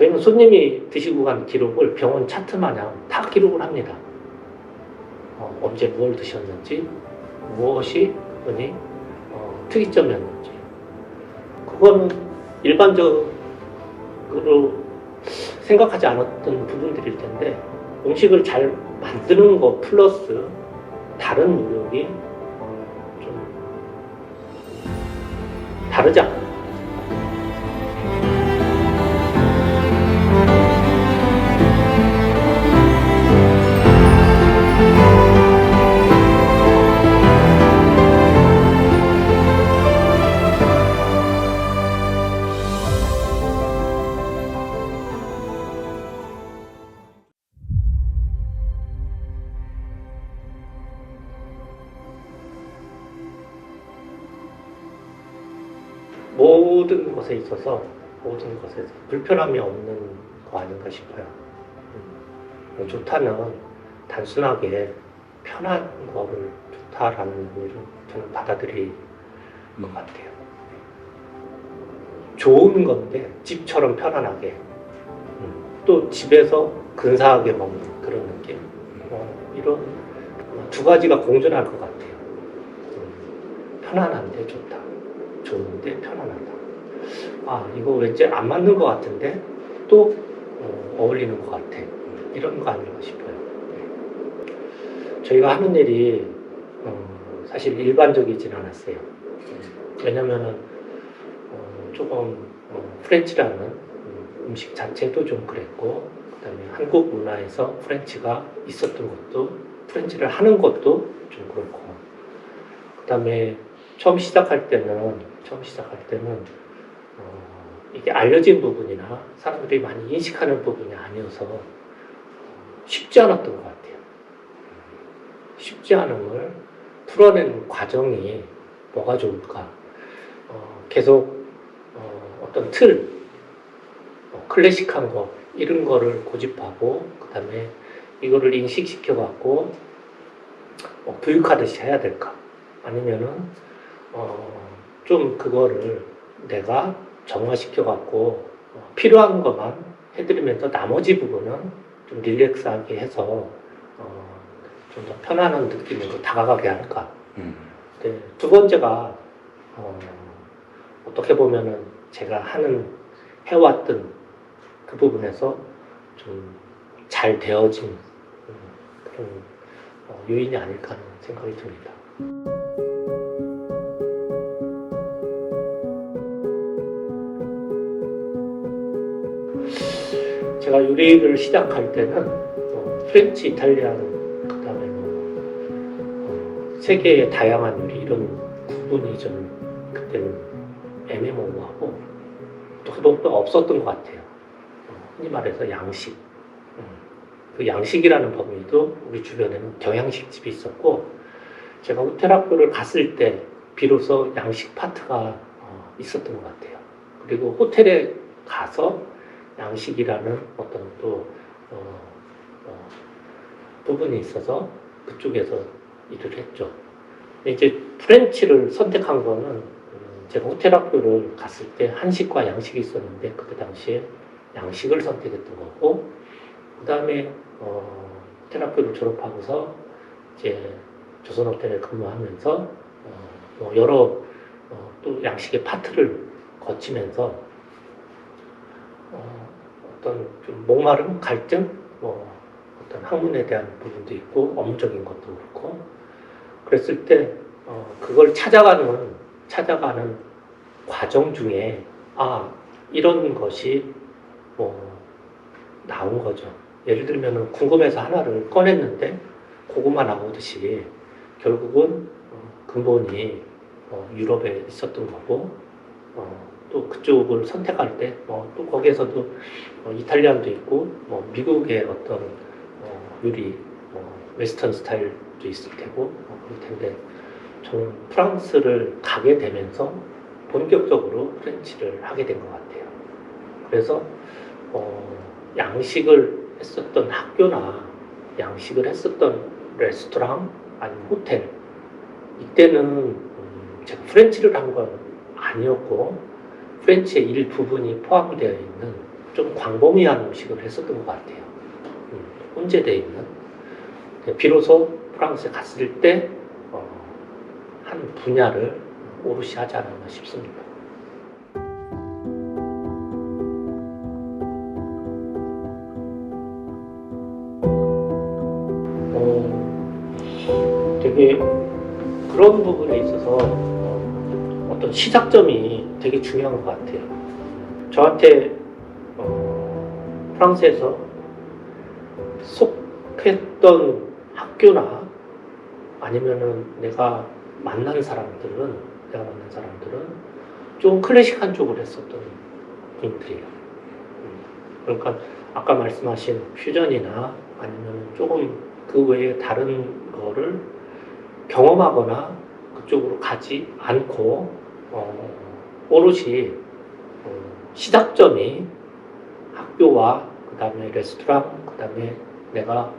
저희는 손님이 드시고 간 기록을 병원 차트 마냥 다 기록을 합니다. 언제 뭘 드셨는지, 무엇이 흔히 특이점이었는지. 그거는 일반적으로 생각하지 않았던 부분들일 텐데, 음식을 잘 만드는 거 플러스 다른 노력이 좀 다르지 않나. 모든 것에 있어서 모든 것에서 불편함이 없는 거 아닌가 싶어요. 좋다는 단순하게 편한 거를 좋다라는 의미로 저는 받아들일 것 같아요. 좋은 건데 집처럼 편안하게, 또 집에서 근사하게 먹는 그런 느낌, 이런 두 가지가 공존할 것 같아요. 편안한데 좋다, 좋은데 편안하다. 이거 왠지 안 맞는 것 같은데 또 어울리는 것 같아. 이런 거 아닌가 싶어요. 저희가 하는 일이 사실 일반적이진 않았어요. 왜냐면은 조금 프렌치라는 음식 자체도 좀 그랬고, 그 다음에 한국 문화에서 프렌치가 있었던 것도, 프렌치를 하는 것도 좀 그렇고, 그 다음에 처음 시작할 때는 이게 알려진 부분이나 사람들이 많이 인식하는 부분이 아니어서 쉽지 않았던 것 같아요. 쉽지 않은 걸 풀어내는 과정이 뭐가 좋을까? 계속 어떤 틀, 클래식한 거, 이런 거를 고집하고, 그 다음에 이거를 인식시켜갖고 교육하듯이 해야 될까? 아니면은 좀 그거를 내가 정화시켜갖고 필요한 것만 해드리면서 나머지 부분은 좀 릴렉스하게 해서 좀 더 편안한 느낌으로 다가가게 할까. 네, 두 번째가 어떻게 보면은 제가 해왔던 그 부분에서 좀 잘 되어진 그런 요인이 아닐까 하는 생각이 듭니다. 제가 요리를 시작할 때는 프렌치, 이탈리안, 그 다음에 세계의 다양한 요리, 이런 구분이 좀 그때는 애매모호하고 또 없었던 것 같아요. 흔히 말해서 양식. 그 양식이라는 범위도 우리 주변에는 경양식집이 있었고, 제가 호텔 학교를 갔을 때 비로소 양식 파트가 있었던 것 같아요. 그리고 호텔에 가서 양식이라는 어떤 또 부분이 있어서 그쪽에서 일을 했죠. 이제 프렌치를 선택한 거는 제가 호텔 학교를 갔을 때 한식과 양식이 있었는데, 그때 당시에 양식을 선택했던 거고, 그 다음에 호텔 학교를 졸업하고서 이제 조선호텔에 근무하면서 여러 또 양식의 파트를 거치면서 어떤 좀 목마름, 갈등, 어떤 학문에 대한 부분도 있고, 업무적인 것도 그렇고, 그랬을 때 그걸 찾아가는 과정 중에 이런 것이 나온 거죠. 예를 들면 궁금해서 하나를 꺼냈는데 고구마 나오듯이 결국은 근본이 유럽에 있었던 거고, 또 그쪽을 선택할 때 또 거기에서도 이탈리안도 있고 미국의 어떤 요리, 웨스턴 스타일도 있을 테고 그럴 텐데, 저는 프랑스를 가게 되면서 본격적으로 프렌치를 하게 된 것 같아요. 그래서 양식을 했었던 학교나 양식을 했었던 레스토랑 아니면 호텔, 이때는 제가 프렌치를 한 건 아니었고, 프렌치의 일부분이 포함되어 있는 좀 광범위한 음식을 했었던 것 같아요. 혼재되어 있는. 비로소 프랑스에 갔을 때 한 분야를 오롯이 하지 않았나 싶습니다. 되게 그런 부분에 있어서 어떤 시작점이 되게 중요한 것 같아요. 저한테 프랑스에서 속했던 학교나 아니면은 내가 만난 사람들은 좀 클래식한 쪽을 했었던 분들이에요. 그러니까 아까 말씀하신 퓨전이나 아니면 조금 그 외에 다른 거를 경험하거나 그쪽으로 가지 않고 오롯이 시작점이 학교와 그 다음에 레스토랑, 그 다음에 내가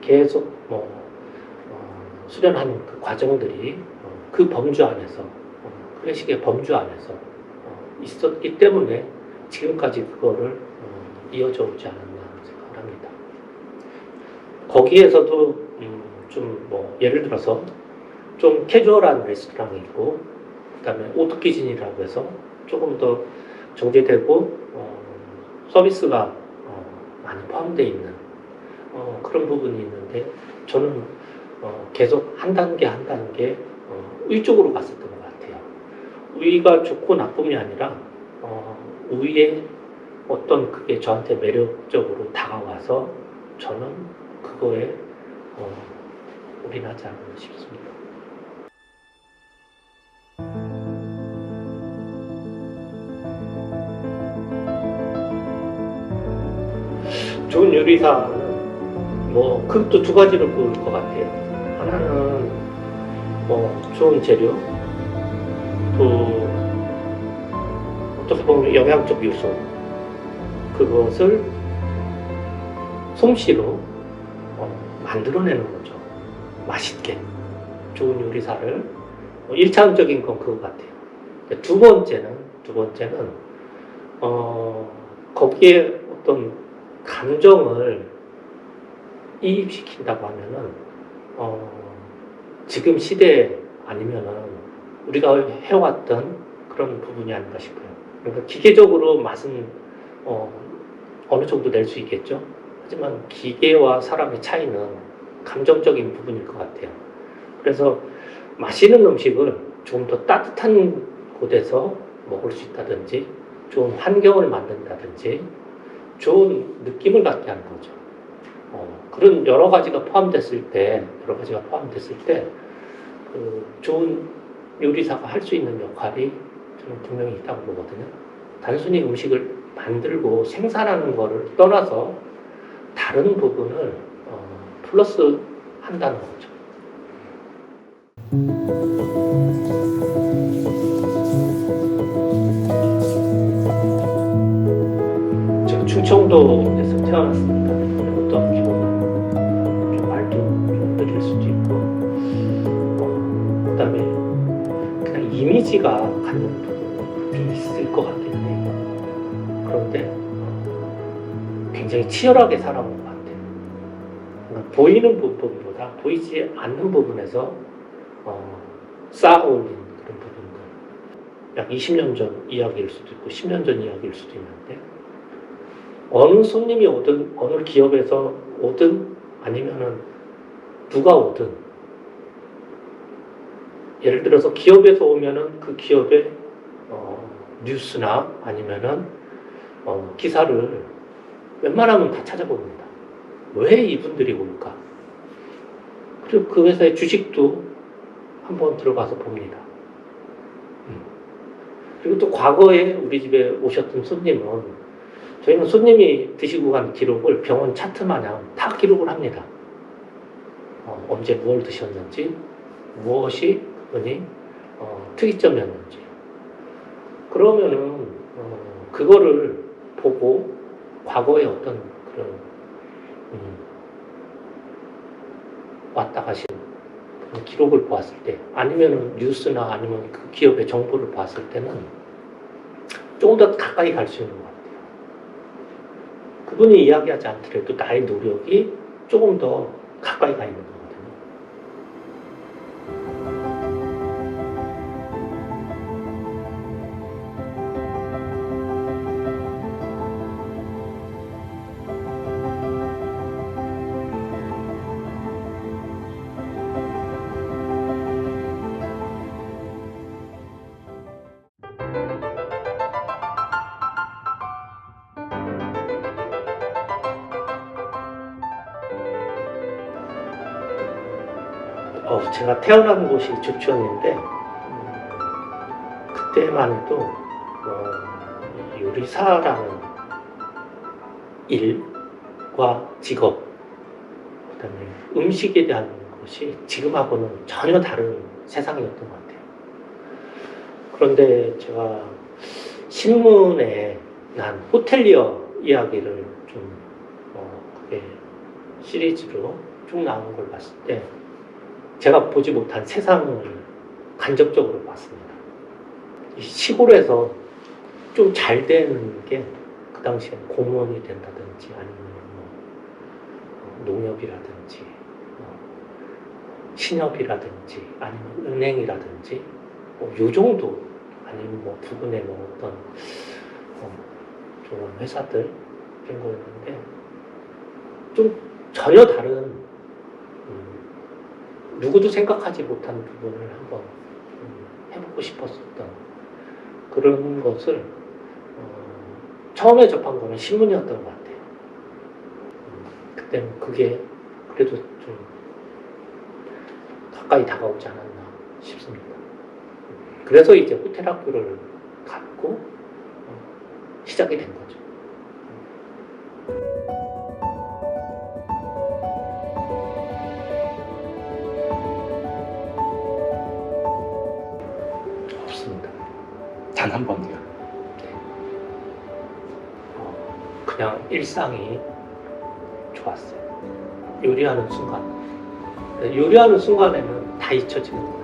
계속 수련하는 그 과정들이 그 범주 안에서 클래식의 범주 안에서 있었기 때문에 지금까지 그거를 이어져 오지 않았나 생각을 합니다. 거기에서도 좀 예를 들어서 좀 캐주얼한 레스토랑이 있고 그 다음에 오토키진이라고 해서 조금 더 정제되고 서비스가 많이 포함되어 있는 그런 부분이 있는데 저는 계속 한 단계 한 단계 위쪽으로 갔었던 것 같아요. 위가 좋고 나쁨이 아니라 위에 어떤 그게 저한테 매력적으로 다가와서 저는 그거에 올인하지 않나 싶습니다. 좋은 요리사는 그것도 두 가지로 보일 것 같아요. 하나는 좋은 재료, 또 어떻게 보면 영양적 요소, 그것을 솜씨로 만들어내는 거죠. 맛있게. 좋은 요리사를 1차원적인 건 그거 같아요. 두 번째는 거기에 어떤 감정을 이입시킨다고 하면은 지금 시대 아니면은 우리가 해왔던 그런 부분이 아닌가 싶어요. 그러니까 기계적으로 맛은 어느 정도 낼 수 있겠죠. 하지만 기계와 사람의 차이는 감정적인 부분일 것 같아요. 그래서 맛있는 음식을 좀 더 따뜻한 곳에서 먹을 수 있다든지 좋은 환경을 만든다든지 좋은 느낌을 갖게 하는 거죠. 그런 여러 가지가 포함됐을 때 그 좋은 요리사가 할 수 있는 역할이 저는 분명히 있다고 보거든요. 단순히 음식을 만들고 생산하는 거를 떠나서 다른 부분을 플러스 한다는 거죠. 제가 충청도에서 태어났습니다. 어떤 기분은 좀 말도 좀 느낄 수도 있고 그 다음에 그냥 이미지가 갖는 부분이 좀 있을 것 같긴 해요. 그런데 굉장히 치열하게 살아온 것 같아요. 그러니까 보이는 부분보다 보이지 않는 부분에서 쌓아올린 그런 부분들. 약 20년 전 이야기일 수도 있고 10년 전 이야기일 수도 있는데 어느 손님이 오든 어느 기업에서 오든 아니면은 누가 오든 예를 들어서 기업에서 오면은 그 기업의 뉴스나 아니면은 기사를 웬만하면 다 찾아봅니다. 왜 이분들이 올까? 그리고 그 회사의 주식도 한번 들어가서 봅니다. 그리고 또 과거에 우리 집에 오셨던 손님은 저희는 손님이 드시고 간 기록을 병원 차트 마냥 다 기록을 합니다. 언제 뭘 드셨는지, 무엇이 그분이 특이점이었는지. 그러면은 그거를 보고 과거의 어떤 그런 왔다 가신 그런 기록을 보았을 때 아니면은 뉴스나 아니면 그 기업의 정보를 봤을 때는 조금 더 가까이 갈 수 있는 것 같아요. 그분이 이야기하지 않더라도 나의 노력이 조금 더 가까이 가 있는 거거든요. 제가 태어난 곳이 주천인데 그때만 해도 요리사라는 일과 직업, 그다음에 음식에 대한 것이 지금하고는 전혀 다른 세상이었던 것 같아요. 그런데 제가 신문에 난 호텔리어 이야기를 좀 그게 시리즈로 쭉 나온 걸 봤을 때 제가 보지 못한 세상을 간접적으로 봤습니다. 시골에서 좀 잘 되는 게 그 당시엔 공무원이 된다든지 아니면 농협이라든지 신협이라든지 아니면 은행이라든지 요 정도 아니면 부근에 어떤 좋은 회사들 이런 거였는데 좀 전혀 다른 누구도 생각하지 못한 부분을 한번 해보고 싶었었던 그런 것을 처음에 접한 거는 신문이었던 것 같아요. 그때는 그게 그래도 좀 가까이 다가오지 않았나 싶습니다. 그래서 이제 호텔 학교를 갔고 시작이 된 거죠. 없습니다. 단 한 번이요. 그냥 일상이 좋았어요. 요리하는 순간. 요리하는 순간에는 다 잊혀지는 거예요.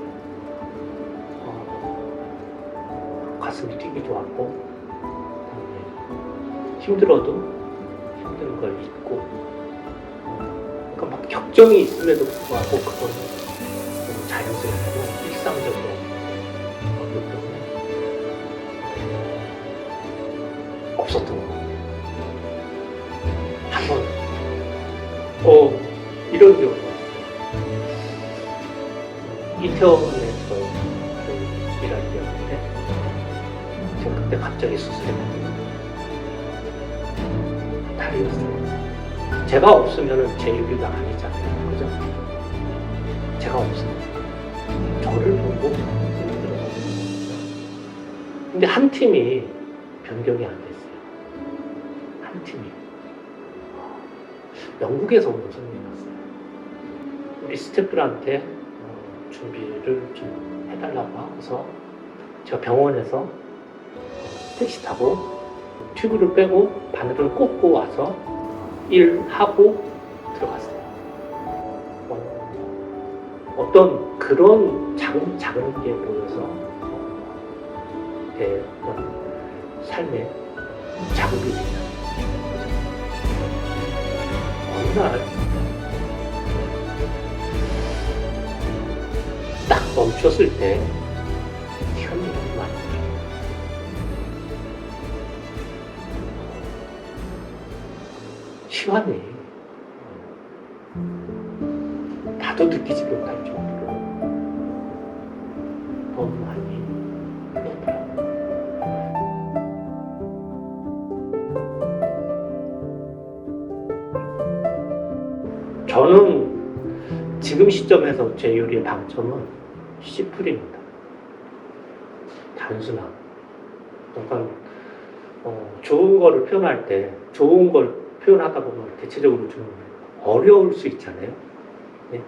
가슴이 뛰기 좋았고, 그다음에 힘들어도 힘든 걸 잊고, 그러니까 막 격정이 있음에도 불구하고 그거는 너무 자연스럽고 일상적으로 그렇기 때문에 없었던 것 같아요. 한번 이런 경우 이태원에서 일할 때였는데 제가 그때 갑자기 수술했거든요. 다리였어요. 제가 없으면 제 요리가 아니잖아요. 그죠? 제가 없으면 저를 보고 힘들어서. 근데 한 팀이 변경이 안 됐어요. 한 팀이. 영국에서 온 손님이었어요. 우리 스태프들한테 준비를 좀 해달라고 해서 제가 병원에서 택시 타고 튜브를 빼고 바늘을 꽂고 와서 일하고 들어갔어요. 어떤 그런 작은 게 보여서 제 어떤 삶의 자극이 되잖아요. 어느 날 딱 멈췄을 때 현명이 많이 시간이 나도 느끼지 못할 정도로 너무 많이 흘렀더라고요. 저는 지금 시점에서 제 요리의 방점은 시플입니다. 단순함. 그러니까 좋은 거를 표현할 때 좋은 걸 표현하다 보면 대체적으로 좀 어려울 수 있잖아요. 네?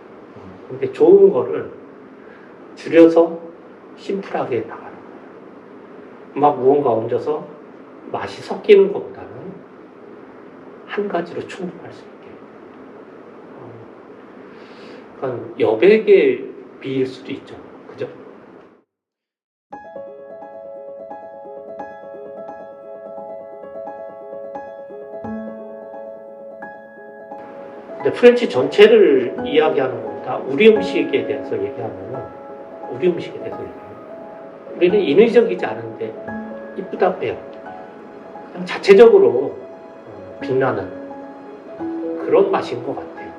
근데 좋은 거를 줄여서 심플하게 나가는 거예요. 막 무언가 얹어서 맛이 섞이는 것보다는 한 가지로 충분할 수 있게. 그러니까 여백에 비일 수도 있죠. 그죠? 근데 프렌치 전체를 이야기하는 것보다 우리 음식에 대해서 얘기하면 우리 음식에 대해서 얘기하면 우리는 인위적이지 않은데 이쁘다고 해요. 그냥 자체적으로 빛나는 그런 맛인 것 같아요.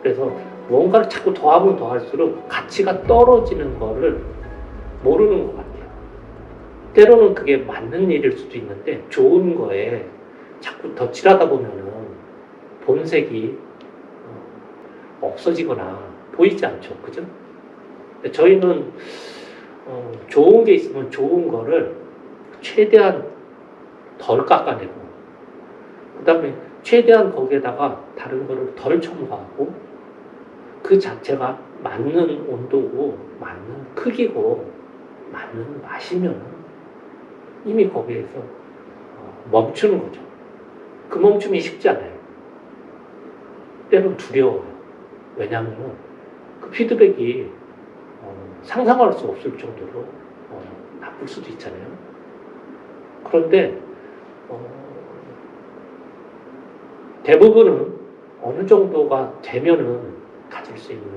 그래서 무언가를 자꾸 더하면 더할수록 가치가 떨어지는 거를 모르는 것 같아요. 때로는 그게 맞는 일일 수도 있는데 좋은 거에 자꾸 덧칠하다 보면은 본색이 없어지거나 보이지 않죠. 그죠? 근데 저희는 좋은 게 있으면 좋은 거를 최대한 덜 깎아내고 그 다음에 최대한 거기에다가 다른 거를 덜 첨가하고 그 자체가 맞는 온도고 맞는 크기고 맞는 맛이면 이미 거기에서 멈추는 거죠. 그 멈춤이 쉽지 않아요. 때로는 두려워요. 왜냐하면 그 피드백이 상상할 수 없을 정도로 나쁠 수도 있잖아요. 그런데 대부분은 어느 정도가 되면은 가질 수 있는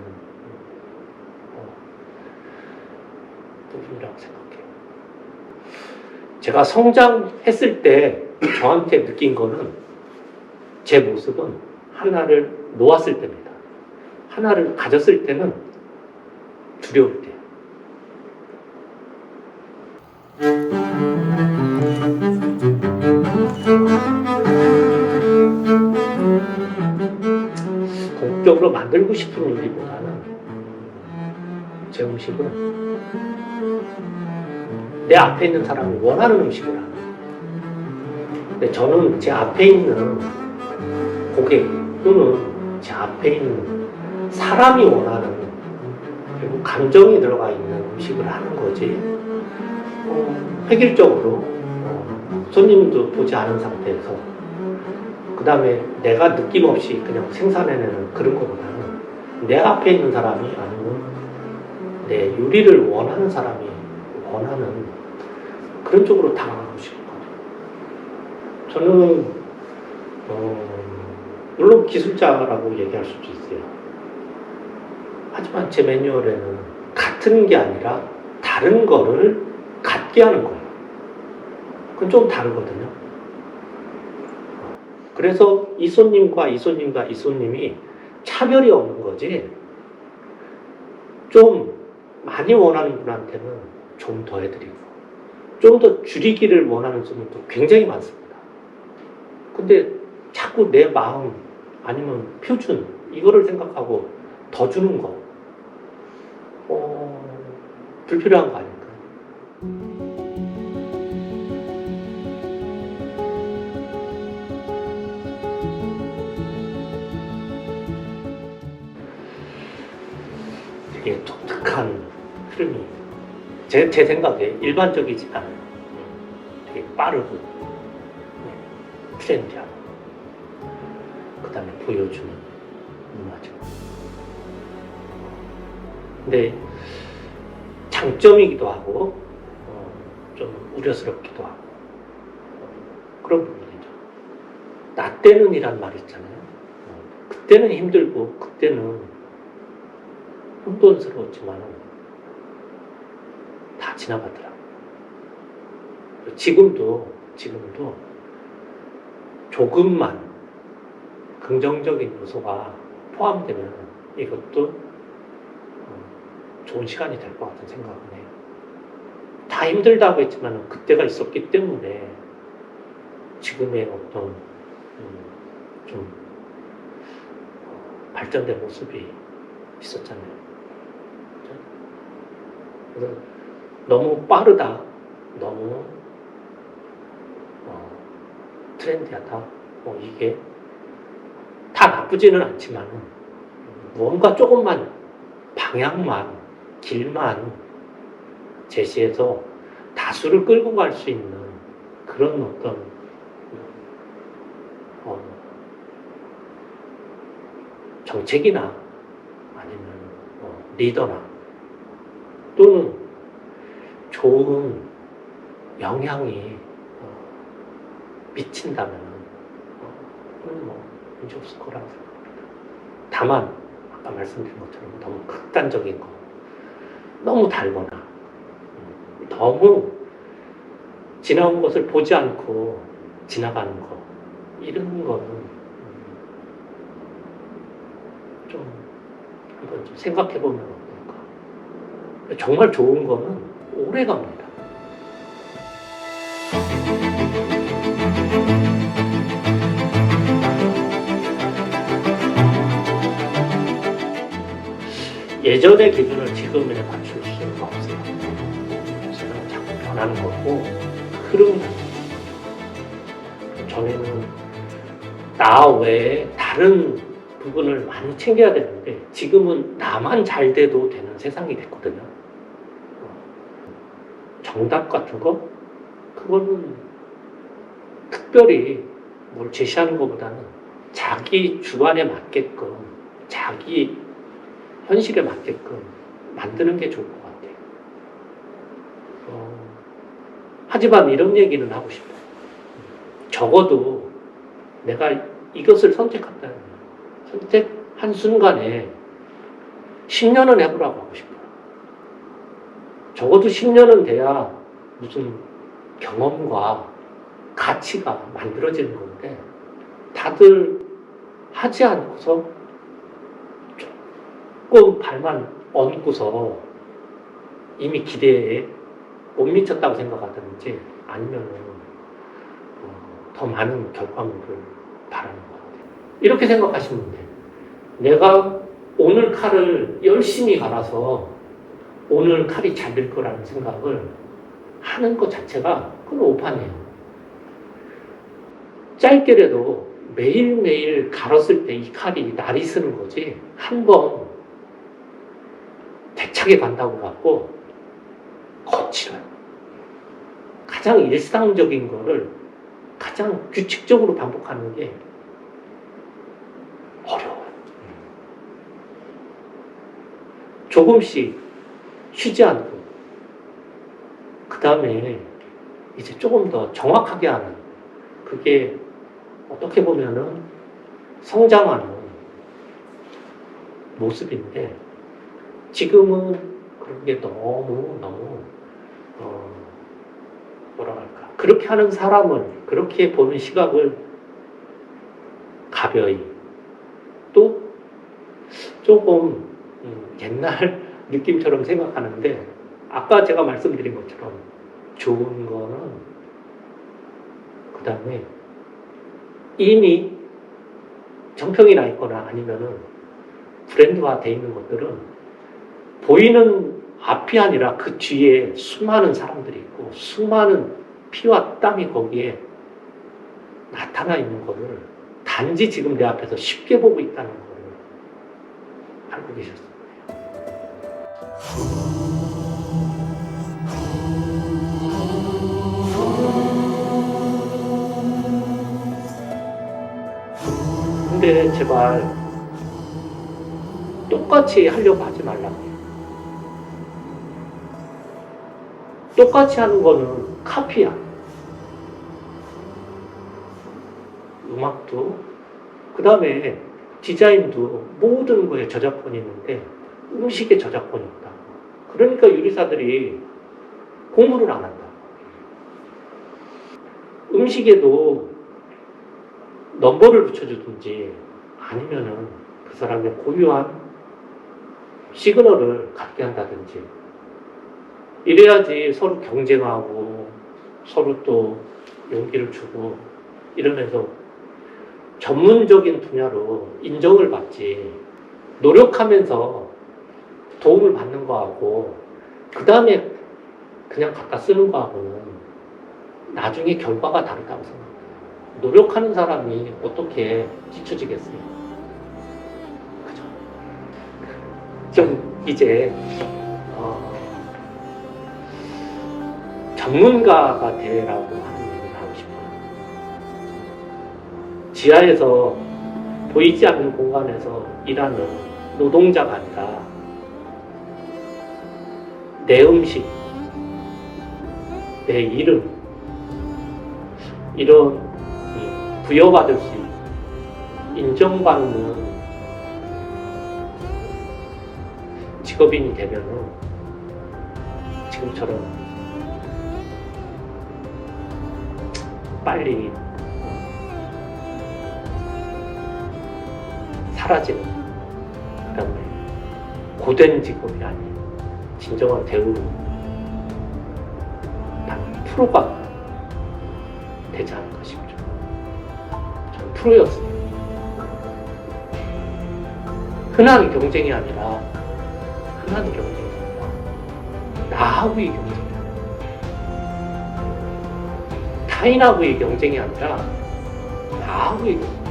부분이라고 생각해요. 제가 성장했을 때 저한테 느낀 거는 제 모습은 하나를 놓았을 때입니다. 하나를 가졌을 때는 두려울 때예요. 공적으로 만들고 싶은 일보다는 제 음식은 내 앞에 있는 사람이 원하는 음식을 하는 거예요. 근데 저는 제 앞에 있는 고객 또는 제 앞에 있는 사람이 원하는 그리고 감정이 들어가 있는 음식을 하는 거지 획일적으로 손님도 보지 않은 상태에서 그 다음에 내가 느낌 없이 그냥 생산해내는 그런 것보다는 내 앞에 있는 사람이 아니면 내 요리를 원하는 사람이 원하는 그런 쪽으로 다가가고 싶거든요. 저는 물론 기술자라고 얘기할 수도 있어요. 하지만 제 매뉴얼에는 같은 게 아니라 다른 거를 같게 하는 거예요. 그건 좀 다르거든요. 그래서 이 손님과 이 손님과 이 손님이 차별이 없는 거지. 좀 많이 원하는 분한테는 좀 더 해드리고 좀 더 줄이기를 원하는 손님도 굉장히 많습니다. 근데 자꾸 내 마음 아니면 표준 이거를 생각하고 더 주는 거 불필요한 거 아닐까? 되게 독특한 흐름이 제 생각에 일반적이지 않아요. 되게 빠르고 트렌디하고 그 다음에 보여주는 문화죠. 근데 장점이기도 하고 좀 우려스럽기도 하고 그런 부분이죠. 나 때는 이란 말 있잖아요. 그때는 힘들고 그때는 혼돈스러웠지만 다 지나가더라고요. 지금도 조금만 긍정적인 요소가 포함되면 이것도 좋은 시간이 될 것 같은 생각은 해요. 다 힘들다고 했지만 그때가 있었기 때문에 지금의 어떤 좀 발전된 모습이 있었잖아요. 그래서 너무 빠르다, 너무 트렌디하다, 이게 다 나쁘지는 않지만 무언가 조금만 방향만 길만 제시해서 다수를 끌고 갈 수 있는 그런 어떤 정책이나 아니면 리더나 또는 좋은 영향이 미친다면 그건 문제 없을 거라고 생각합니다. 다만 아까 말씀드린 것처럼 너무 극단적인 거, 너무 달거나 너무 지나온 것을 보지 않고 지나가는 거, 이런 거는 좀 한번 좀 생각해 보면 어떨까. 정말 좋은 거는 오래 갑니다. 예전의 기준을 지금에 맞출 수는 없어요. 세상은 자꾸 변하는 거고 흐름이 전에는 나 외에 다른 부분을 많이 챙겨야 되는데 지금은 나만 잘 돼도 되는 세상이 됐거든요. 정답 같은 거? 그거는 특별히 뭘 제시하는 것보다는 자기 주관에 맞게끔, 자기 현실에 맞게끔 만드는 게 좋을 것 같아요. 하지만 이런 얘기는 하고 싶어요. 적어도 내가 이것을 선택한다면 선택한 순간에 10년은 해보라고 하고 싶어요. 적어도 10년은 돼야 무슨 경험과 가치가 만들어지는 건데 다들 하지 않고서 조금 발만 얹고서 이미 기대에 못 미쳤다고 생각하든지 아니면 더 많은 결과물을 바라는 것 같아요. 이렇게 생각하시면 돼요. 내가 오늘 칼을 열심히 갈아서 오늘 칼이 잘 될 거라는 생각을 하는 것 자체가 그건 오판이에요. 짧게라도 매일매일 갈았을 때 이 칼이 날이 쓰는 거지 한 번 대차게 간다고 갖고 거칠어요. 가장 일상적인 거를 가장 규칙적으로 반복하는 게 어려워요. 조금씩 쉬지 않고 그 다음에 이제 조금 더 정확하게 하는, 그게 어떻게 보면은 성장하는 모습인데 지금은 그런 게 너무 뭐랄까, 그렇게 하는 사람을, 그렇게 보는 시각을 가벼이 또 조금 옛날 느낌처럼 생각하는데 아까 제가 말씀드린 것처럼 좋은 거는 그 다음에 이미 정평이 나 있거나 아니면은 브랜드화 돼 있는 것들은 보이는 앞이 아니라 그 뒤에 수많은 사람들이 있고 수많은 피와 땀이 거기에 나타나 있는 거를 단지 지금 내 앞에서 쉽게 보고 있다는 거를 알고 계셨어요. 근데 제발 똑같이 하려고 하지 말라고. 똑같이 하는 거는 카피야. 음악도, 그 다음에 디자인도 모든 거에 저작권이 있는데 음식에 저작권이 없다. 그러니까 요리사들이 공부를 안 한다. 음식에도 넘버를 붙여주든지 아니면은 그 사람의 고유한 시그널을 갖게 한다든지 이래야지 서로 경쟁하고 서로 또 용기를 주고 이러면서 전문적인 분야로 인정을 받지, 노력하면서 도움을 받는 거하고 그 다음에 그냥 갖다 쓰는 거하고는 나중에 결과가 다르다고 생각해요. 노력하는 사람이 어떻게 뒤처지겠어요? 그죠? 좀 이제 전문가가 되라고 하는 얘기를 하고 싶어요. 지하에서 보이지 않는 공간에서 일하는 노동자가 아니라 내 음식, 내 이름, 이런 부여받을 수 있는, 인정받는 직업인이 되면은 지금처럼 빨리 사라지는, 그다음에 고된 직업이 아닌 진정한 배우, 프로가 되지 않을까 싶죠. 저는 프로였어요. 흔한 경쟁이 아니라, 흔한 경쟁이 아니라 나하고의 경쟁이야. 타인하고의 경쟁이 아니라 나하고의 경쟁.